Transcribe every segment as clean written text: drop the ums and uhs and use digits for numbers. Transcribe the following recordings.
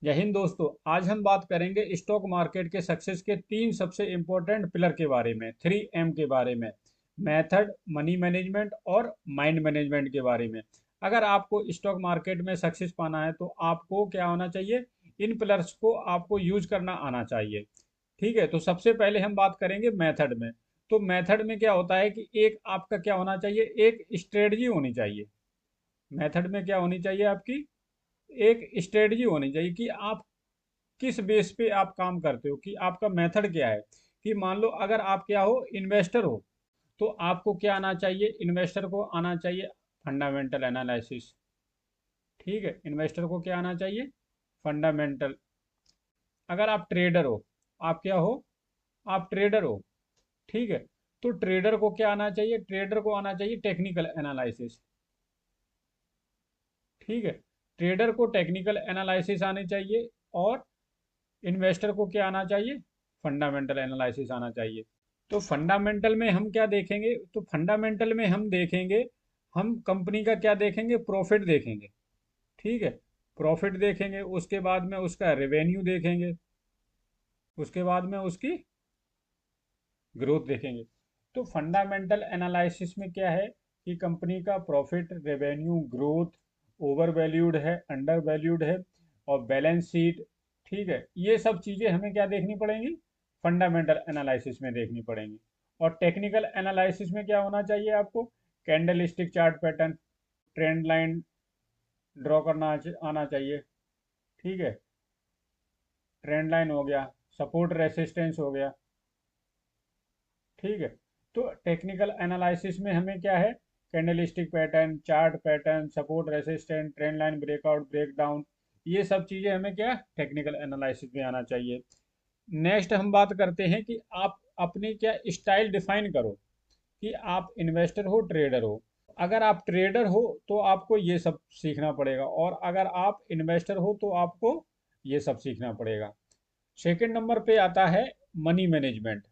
जय हिंद दोस्तों। आज हम बात करेंगे स्टॉक मार्केट के सक्सेस के तीन सबसे इम्पोर्टेंट पिलर के बारे में, 3M के बारे में। मेथड, मनी मैनेजमेंट और माइंड मैनेजमेंट के बारे में। अगर आपको स्टॉक मार्केट में सक्सेस पाना है तो आपको क्या होना चाहिए, इन पिलर्स को आपको यूज करना आना चाहिए। ठीक है, तो सबसे पहले हम बात करेंगे मेथड में। तो मेथड में क्या होता है कि एक आपका क्या होना चाहिए, एक स्ट्रेटजी होनी चाहिए। मेथड में क्या होनी चाहिए आपकी, एक स्ट्रेटजी होनी चाहिए कि आप किस बेस पे आप काम करते हो, कि आपका मेथड क्या है। कि मान लो अगर आप क्या हो, इन्वेस्टर हो, तो आपको क्या आना चाहिए, इन्वेस्टर को आना चाहिए फंडामेंटल एनालिसिस। ठीक है, इन्वेस्टर को क्या आना चाहिए, फंडामेंटल। अगर आप ट्रेडर हो, आप क्या हो, आप ट्रेडर हो। ठीक है, तो ट्रेडर को क्या आना चाहिए, ट्रेडर को आना चाहिए टेक्निकल एनालिसिस। ठीक है, ट्रेडर को टेक्निकल एनालिसिस आनी चाहिए और इन्वेस्टर को क्या आना चाहिए, फंडामेंटल एनालिसिस आना चाहिए। तो फंडामेंटल में हम क्या देखेंगे, तो फंडामेंटल में हम देखेंगे, हम कंपनी का क्या देखेंगे, प्रॉफिट देखेंगे। ठीक है, प्रॉफिट देखेंगे, उसके बाद में उसका रेवेन्यू देखेंगे, उसके बाद में उसकी ग्रोथ देखेंगे। तो फंडामेंटल एनालिसिस में क्या है कि कंपनी का profit, revenue, growth, over valued है, अंडर वैल्यूड है, और बैलेंस शीट। ठीक है, ये सब चीज़ें हमें क्या देखनी पड़ेंगी, फंडामेंटल एनालिसिस में देखनी पड़ेंगी। और टेक्निकल एनालिसिस में क्या होना चाहिए आपको, candlestick chart pattern, trend line draw करना आना चाहिए। ठीक है, ट्रेंड लाइन हो गया, सपोर्ट रेसिस्टेंस हो गया। ठीक है, तो टेक्निकल एनालिसिस में हमें क्या है, candlestick pattern, chart pattern, support resistant, trend line breakout, breakdown, ये सब चीज़ें हमें क्या टेक्निकल एनालिसिस में आना चाहिए। नेक्स्ट हम बात करते हैं कि आप अपनी क्या स्टाइल डिफाइन करो, कि आप इन्वेस्टर हो, ट्रेडर हो। अगर आप ट्रेडर हो तो आपको ये सब सीखना पड़ेगा, और अगर आप इन्वेस्टर हो तो आपको ये सब सीखना पड़ेगा। सेकंड नंबर पे आता है मनी मैनेजमेंट।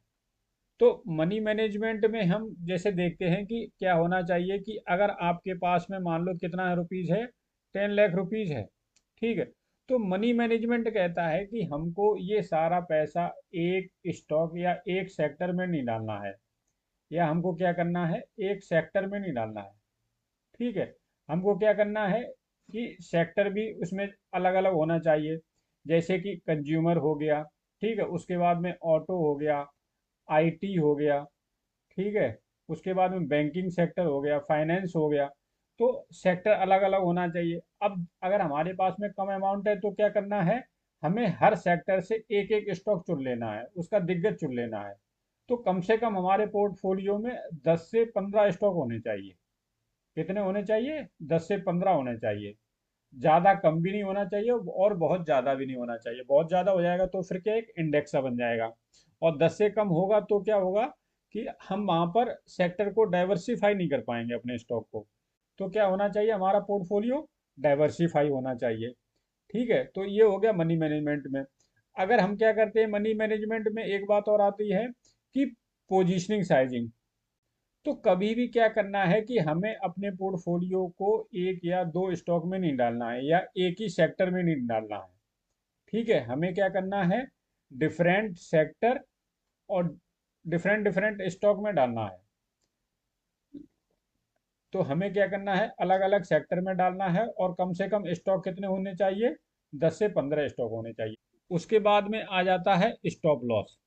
तो मनी मैनेजमेंट में हम जैसे देखते हैं कि क्या होना चाहिए, कि अगर आपके पास में मान लो कितना रुपीज़ है, 10 लाख रुपीज़ है। ठीक है, तो मनी मैनेजमेंट कहता है कि हमको ये सारा पैसा एक स्टॉक या एक सेक्टर में नहीं डालना है, या हमको क्या करना है, एक सेक्टर में नहीं डालना है। ठीक है, हमको क्या करना है कि सेक्टर भी उसमें अलग अलग होना चाहिए। जैसे कि कंज्यूमर हो गया, ठीक है, उसके बाद में ऑटो हो गया, आईटी हो गया। ठीक है, उसके बाद में बैंकिंग सेक्टर हो गया, फाइनेंस हो गया। तो सेक्टर अलग अलग होना चाहिए। अब अगर हमारे पास में कम अमाउंट है तो क्या करना है, हमें हर सेक्टर से एक एक स्टॉक चुन लेना है, उसका दिग्गज चुन लेना है। तो कम से कम हमारे पोर्टफोलियो में 10 से 15 स्टॉक होने चाहिए। कितने होने चाहिए, 10 से 15 होने चाहिए। ज़्यादा कम भी नहीं होना चाहिए और बहुत ज़्यादा भी नहीं होना चाहिए। बहुत ज़्यादा हो जाएगा तो फिर क्या, एक इंडेक्स सा बन जाएगा। और 10 से कम होगा तो क्या होगा, कि हम वहाँ पर सेक्टर को डाइवर्सिफाई नहीं कर पाएंगे अपने स्टॉक को। तो क्या होना चाहिए, हमारा पोर्टफोलियो डाइवर्सिफाई होना चाहिए। ठीक है, तो ये हो गया मनी मैनेजमेंट में। अगर हम क्या करते हैं मनी मैनेजमेंट में, एक बात और आती है कि पोजीशनिंग साइजिंग। तो कभी भी क्या करना है कि हमें अपने पोर्टफोलियो को एक या दो स्टॉक में नहीं डालना है, या एक ही सेक्टर में नहीं डालना है। ठीक है, हमें क्या करना है, डिफरेंट सेक्टर और डिफरेंट डिफरेंट स्टॉक में डालना है। तो हमें क्या करना है, अलग अलग सेक्टर में डालना है, और कम से कम स्टॉक कितने होने चाहिए, 10 से 15 स्टॉक होने चाहिए। उसके बाद में आ जाता है स्टॉप लॉस।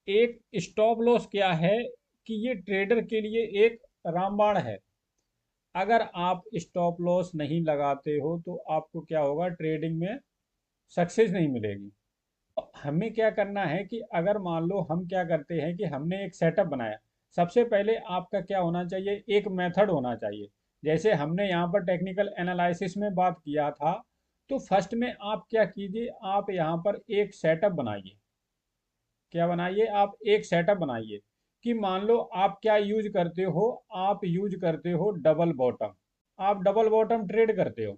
एक स्टॉप लॉस क्या है, कि ये ट्रेडर के लिए एक रामबाण है। अगर आप स्टॉप लॉस नहीं लगाते हो तो आपको क्या होगा, ट्रेडिंग में सक्सेस नहीं मिलेगी। हमें क्या करना है कि अगर मान लो हम क्या करते हैं कि हमने एक सेटअप बनाया, सबसे पहले आपका क्या होना चाहिए, एक मेथड होना चाहिए। जैसे हमने यहाँ पर टेक्निकल एनालिसिस में बात किया था, तो फर्स्ट में आप क्या कीजिए, आप यहाँ पर एक सेटअप बनाइए। क्या बनाइए, आप एक सेटअप बनाइए। कि मान लो आप क्या यूज करते हो, आप यूज करते हो डबल बॉटम, आप डबल बॉटम ट्रेड करते हो।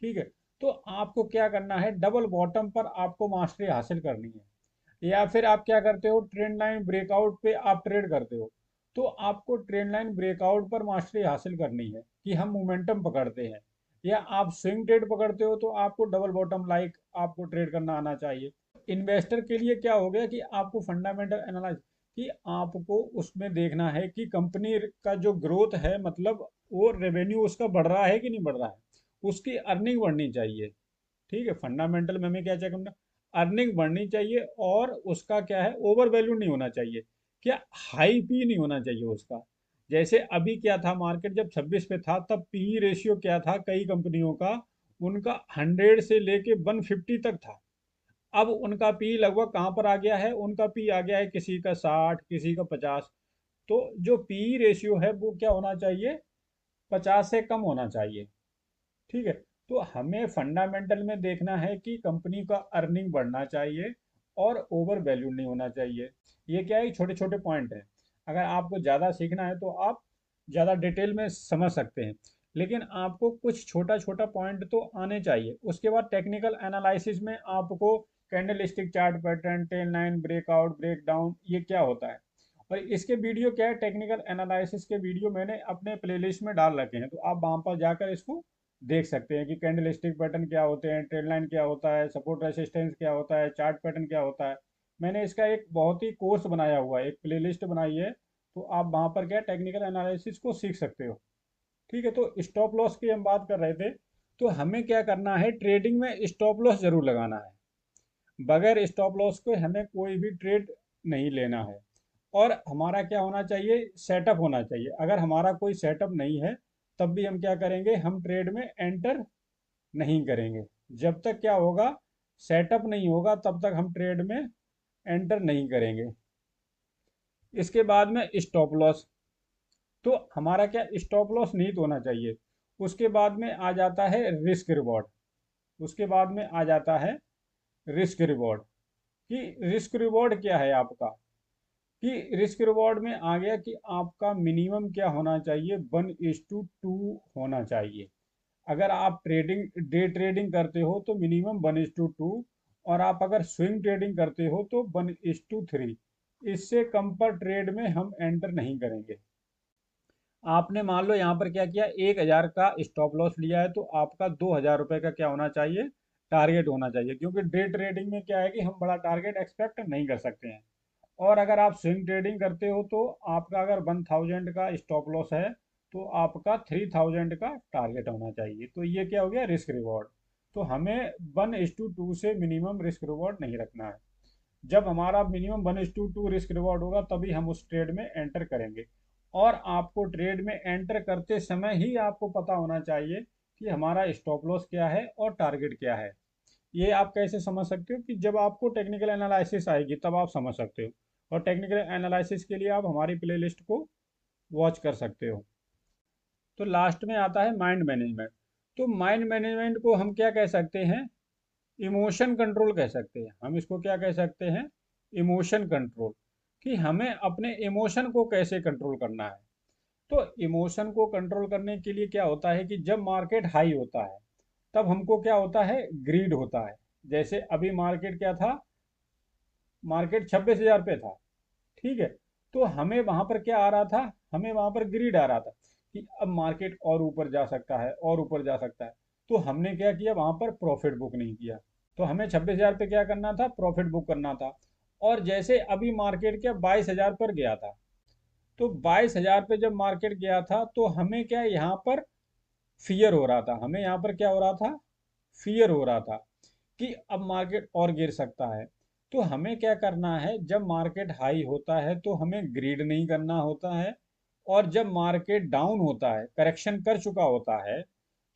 ठीक है, तो आपको क्या करना है, डबल बॉटम पर आपको मास्टरी हासिल करनी है। या फिर आप क्या करते हो, ट्रेंड लाइन ब्रेकआउट पे आप ट्रेड करते हो। तो आपको ट्रेंड लाइन ब्रेकआउट पर मास्टरी हासिल करनी है, कि हम मोमेंटम पकड़ते हैं। या आप स्विंग ट्रेड पकड़ते हो तो आपको डबल बॉटम लाइक आपको ट्रेड करना आना चाहिए। इन्वेस्टर के लिए क्या हो गया कि आपको फंडामेंटल एनालाइज कि आपको उसमें देखना है कि कंपनी का जो ग्रोथ है, मतलब वो रेवेन्यू उसका बढ़ रहा है कि नहीं बढ़ रहा है, उसकी अर्निंग बढ़नी चाहिए। ठीक है, फंडामेंटल में हमें क्या चेक करना, अर्निंग बढ़नी चाहिए और उसका क्या है, ओवर वैल्यू नहीं होना चाहिए, क्या हाई पी नहीं होना चाहिए उसका। जैसे अभी क्या था, मार्केट जब 26 पे था तब पी रेशियो क्या था कई कंपनियों का, उनका 100 से लेके 150 तक था। अब उनका पी लगभग कहाँ पर आ गया है, उनका पी आ गया है किसी का 60, किसी का 50। तो जो पी रेशियो है वो क्या होना चाहिए, 50 से कम होना चाहिए। ठीक है, तो हमें फंडामेंटल में देखना है कि कंपनी का अर्निंग बढ़ना चाहिए और ओवर वैल्यू नहीं होना चाहिए। ये क्या है, छोटे छोटे पॉइंट हैं। अगर आपको ज़्यादा सीखना है तो आप ज़्यादा डिटेल में समझ सकते हैं, लेकिन आपको कुछ छोटा छोटा पॉइंट तो आने चाहिए। उसके बाद टेक्निकल एनालिसिस में आपको candlestick chart pattern, tail line breakout, break down, ये क्या होता है। और इसके वीडियो क्या है, टेक्निकल एनालिसिस के वीडियो मैंने अपने प्लेलिस्ट में डाल रखे हैं, तो आप वहाँ पर जाकर इसको देख सकते हैं कि कैंडल स्टिक पैटर्न क्या होते हैं, ट्रेड लाइन क्या होता है, सपोर्ट रेसिस्टेंस क्या होता है, चार्ट पैटर्न क्या होता है। मैंने इसका एक बहुत ही कोर्स बनाया हुआ है, एक प्लेलिस्ट बनाई है, तो आप वहाँ पर क्या टेक्निकल एनालिसिस को सीख सकते हो। ठीक है, तो स्टॉप लॉस की हम बात कर रहे थे। तो हमें क्या करना है, ट्रेडिंग में स्टॉप लॉस जरूर लगाना है। बगैर स्टॉप लॉस के हमें कोई भी ट्रेड नहीं लेना है। और हमारा क्या होना चाहिए, सेटअप होना चाहिए। अगर हमारा कोई सेटअप नहीं है तब भी हम क्या करेंगे, हम ट्रेड में एंटर नहीं करेंगे। जब तक क्या होगा, सेटअप नहीं होगा तब तक हम ट्रेड में एंटर नहीं करेंगे। इसके बाद में स्टॉप लॉस, तो हमारा क्या स्टॉप लॉस नहीं तो होना चाहिए। उसके बाद में आ जाता है रिस्क रिवॉर्ड। उसके बाद में आ जाता है रिस्क रिवॉर्ड, कि रिस्क रिवॉर्ड क्या है आपका, कि रिस्क रिवॉर्ड में आ गया कि आपका मिनिमम क्या होना चाहिए, 1:2 होना चाहिए। अगर आप ट्रेडिंग डे ट्रेडिंग करते हो तो मिनिमम 1:2, और आप अगर स्विंग ट्रेडिंग करते हो तो 1:3। इससे कम पर ट्रेड में हम एंटर नहीं करेंगे। आपने मान लो यहाँ पर क्या किया, 1,000 का स्टॉप लॉस लिया है, तो आपका 2,000 रुपये का क्या होना चाहिए, टारगेट होना चाहिए। क्योंकि डे ट्रेडिंग में क्या है कि हम बड़ा टारगेट एक्सपेक्ट नहीं कर सकते हैं। और अगर आप स्विंग ट्रेडिंग करते हो तो आपका अगर 1,000 का स्टॉप लॉस है तो आपका 3,000 का टारगेट होना चाहिए। तो ये क्या हो गया, रिस्क रिवॉर्ड। तो हमें 1:2 से मिनिमम रिस्क रिवॉर्ड नहीं रखना है। जब हमारा मिनिमम 1:2 रिस्क रिवॉर्ड होगा तभी हम उस ट्रेड में एंटर करेंगे। और आपको ट्रेड में एंटर करते समय ही आपको पता होना चाहिए कि हमारा स्टॉप लॉस क्या है और टारगेट क्या है। ये आप कैसे समझ सकते हो, कि जब आपको टेक्निकल एनालिसिस आएगी तब आप समझ सकते हो। और टेक्निकल एनालिसिस के लिए आप हमारी प्लेलिस्ट को वॉच कर सकते हो। तो लास्ट में आता है माइंड मैनेजमेंट। तो माइंड मैनेजमेंट को हम क्या कह सकते हैं, इमोशन कंट्रोल कह सकते हैं। हम इसको क्या कह सकते हैं, इमोशन कंट्रोल, कि हमें अपने इमोशन को कैसे कंट्रोल करना है। तो इमोशन को कंट्रोल करने के लिए क्या होता है कि जब मार्केट हाई होता है तब हमको क्या होता है, ग्रीड होता है। जैसे अभी मार्केट क्या था, मार्केट 26,000 पे था। ठीक है, तो हमें वहां पर क्या आ रहा था, हमें वहां पर ग्रीड आ रहा था कि अब मार्केट और ऊपर जा सकता है और ऊपर जा सकता है। तो हमने क्या किया, वहां पर प्रॉफिट बुक नहीं किया। तो हमें 26,000 पे क्या करना था, प्रॉफिट बुक करना था। और जैसे अभी मार्केट क्या 22,000 पर गया था, तो 22,000 पे जब मार्केट गया था तो हमें क्या यहाँ पर फियर हो रहा था, हमें यहाँ पर क्या हो रहा था, फियर हो रहा था कि अब मार्केट और गिर सकता है। तो हमें क्या करना है, जब मार्केट हाई होता है तो हमें ग्रीड नहीं करना होता है। और जब मार्केट डाउन होता है, करेक्शन कर चुका होता है,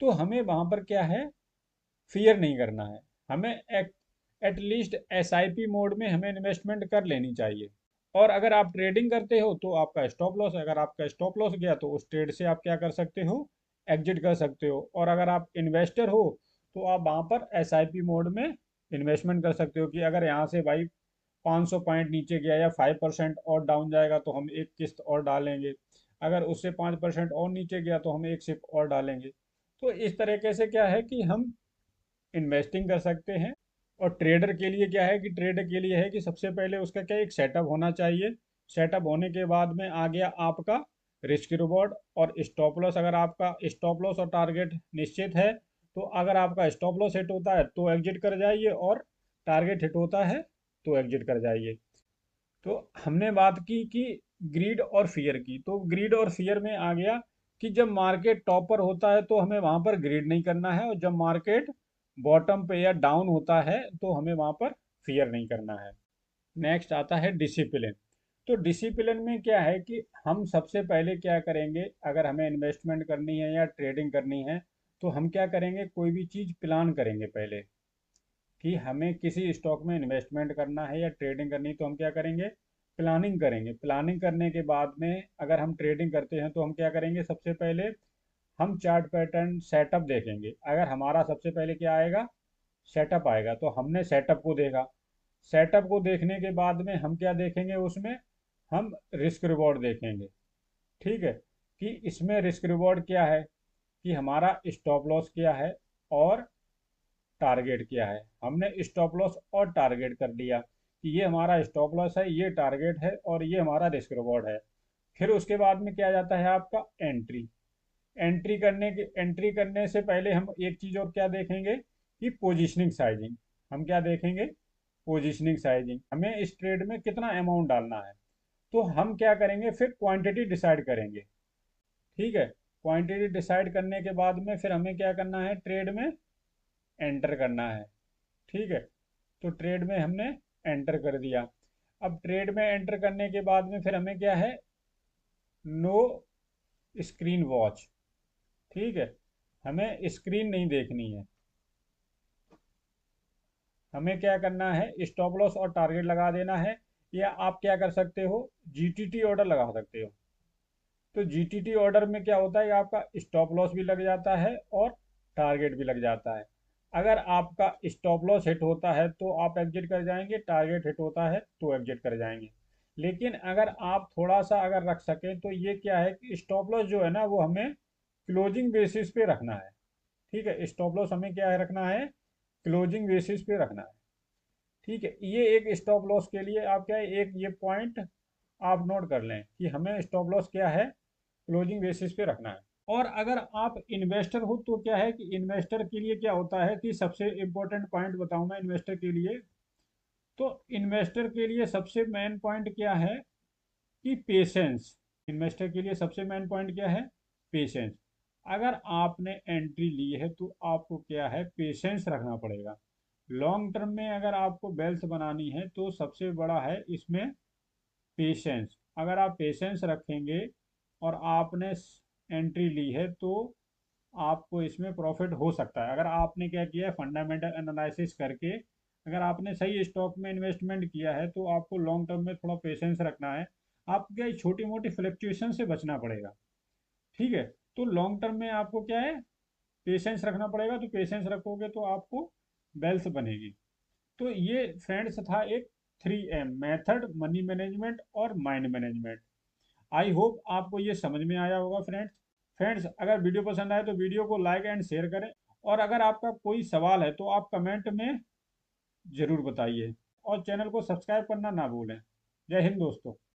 तो हमें वहां पर क्या है, फियर नहीं करना है। हमें एटलीस्ट एसआईपी मोड में हमें इन्वेस्टमेंट कर लेनी चाहिए। और अगर आप ट्रेडिंग करते हो तो आपका स्टॉप लॉस है, अगर आपका स्टॉप लॉस गया तो उस ट्रेड से आप क्या कर सकते हो, एग्जिट कर सकते हो। और अगर आप इन्वेस्टर हो तो आप वहाँ पर एसआईपी मोड में इन्वेस्टमेंट कर सकते हो, कि अगर यहाँ से भाई 500 पॉइंट नीचे गया या 5% और डाउन जाएगा तो हम एक किस्त और डालेंगे। अगर उससे 5% और नीचे गया तो हम एक सिप और डालेंगे। तो इस तरीके से क्या है कि हम इन्वेस्टिंग कर सकते हैं। और ट्रेडर के लिए क्या है, कि ट्रेडर के लिए है कि सबसे पहले उसका क्या एक सेटअप होना चाहिए। सेटअप होने के बाद में आ गया आपका रिस्क रिवॉर्ड और स्टॉप लॉस। अगर आपका स्टॉप लॉस और टारगेट निश्चित है तो अगर आपका स्टॉप लॉस हिट होता है तो एग्जिट कर जाइए, और टारगेट हिट होता है तो एग्जिट कर जाइए। तो हमने बात की कि ग्रीड और फियर की। तो ग्रीड और फियर में आ गया कि जब मार्केट टॉप पर होता है तो हमें वहां पर ग्रीड नहीं करना है, और जब मार्केट बॉटम पे या डाउन होता है तो हमें वहां पर फियर नहीं करना है। नेक्स्ट आता है डिसिप्लिन। तो डिसिप्लिन में क्या है कि हम सबसे पहले क्या करेंगे, अगर हमें इन्वेस्टमेंट करनी है या ट्रेडिंग करनी है तो हम क्या करेंगे, कोई भी चीज़ प्लान करेंगे पहले कि हमें किसी स्टॉक में इन्वेस्टमेंट करना है या ट्रेडिंग करनी है, तो हम क्या करेंगे, प्लानिंग करेंगे। प्लानिंग करने के बाद में अगर हम ट्रेडिंग करते हैं तो हम क्या करेंगे, सबसे पहले हम चार्ट पैटर्न सेटअप देखेंगे। अगर हमारा सबसे पहले क्या आएगा, सेटअप आएगा, तो हमने सेटअप को देखा। सेटअप को देखने के बाद में हम क्या देखेंगे, उसमें हम रिस्क रिवॉर्ड देखेंगे। ठीक है, कि इसमें रिस्क रिवॉर्ड क्या है, कि हमारा स्टॉप लॉस क्या है और टारगेट क्या है। हमने स्टॉप लॉस और टारगेट कर दिया कि ये हमारा स्टॉप लॉस है, ये टारगेट है और ये हमारा रिस्क रिवॉर्ड है। फिर उसके बाद में क्या जाता है आपका एंट्री। एंट्री करने से पहले हम एक चीज़ और क्या देखेंगे कि पोजीशनिंग साइजिंग। हम क्या देखेंगे, पोजीशनिंग साइजिंग, हमें इस ट्रेड में कितना अमाउंट डालना है। तो हम क्या करेंगे, फिर क्वांटिटी डिसाइड करेंगे। ठीक है, क्वांटिटी डिसाइड करने के बाद में फिर हमें क्या करना है, ट्रेड में एंटर करना है। ठीक है, तो ट्रेड में हमने एंटर कर दिया। अब ट्रेड में एंटर करने के बाद में फिर हमें क्या है, नो स्क्रीन वॉच। ठीक है, हमें स्क्रीन नहीं देखनी है। हमें क्या करना है, स्टॉप लॉस और टारगेट लगा देना है, या आप क्या कर सकते हो, जीटीटी ऑर्डर लगा सकते हो। तो जीटीटी ऑर्डर में क्या होता है, आपका स्टॉप लॉस भी लग जाता है और टारगेट भी लग जाता है। अगर आपका स्टॉप लॉस हिट होता है तो आप एग्जिट कर जाएंगे, टारगेट हिट होता है तो एग्जिट कर जाएंगे। लेकिन अगर आप थोड़ा सा अगर रख सकें तो ये क्या है कि स्टॉप लॉस जो है ना वो हमें क्लोजिंग बेसिस पे रखना है। ठीक है, स्टॉप लॉस हमें क्या है रखना है, क्लोजिंग बेसिस पे रखना है। ठीक है, ये एक स्टॉप लॉस के लिए आप क्या है, एक ये पॉइंट आप नोट कर लें कि हमें स्टॉप लॉस क्या है, क्लोजिंग बेसिस पे रखना है। और अगर आप इन्वेस्टर हो तो क्या है कि इन्वेस्टर के लिए क्या होता है कि सबसे इम्पोर्टेंट पॉइंट बताऊं मैं इन्वेस्टर के लिए। तो इन्वेस्टर के लिए सबसे मेन पॉइंट क्या है कि पेशेंस। इन्वेस्टर के लिए सबसे मेन पॉइंट क्या है, पेशेंस। अगर आपने एंट्री ली है तो आपको क्या है, पेशेंस रखना पड़ेगा। लॉन्ग टर्म में अगर आपको वेल्थ बनानी है तो सबसे बड़ा है इसमें पेशेंस। अगर आप पेशेंस रखेंगे और आपने एंट्री ली है तो आपको इसमें प्रॉफिट हो सकता है। अगर आपने क्या किया है, फंडामेंटल एनालिसिस करके अगर आपने सही स्टॉक में इन्वेस्टमेंट किया है तो आपको लॉन्ग टर्म में थोड़ा पेशेंस रखना है। आपको क्या छोटी मोटी फ्लक्चुएशन से बचना पड़ेगा। ठीक है, तो लॉन्ग टर्म में आपको क्या है, पेशेंस रखना पड़ेगा। तो पेशेंस रखोगे तो आपको वेल्थ बनेगी। तो ये फ्रेंड्स था एक 3M मेथड, मनी मैनेजमेंट और माइंड मैनेजमेंट। आई होप आपको ये समझ में आया होगा फ्रेंड्स। फ्रेंड्स, अगर वीडियो पसंद आए तो वीडियो को लाइक एंड शेयर करें, और अगर आपका कोई सवाल है तो आप कमेंट में ज़रूर बताइए, और चैनल को सब्सक्राइब करना ना भूलें। जय हिंद दोस्तों।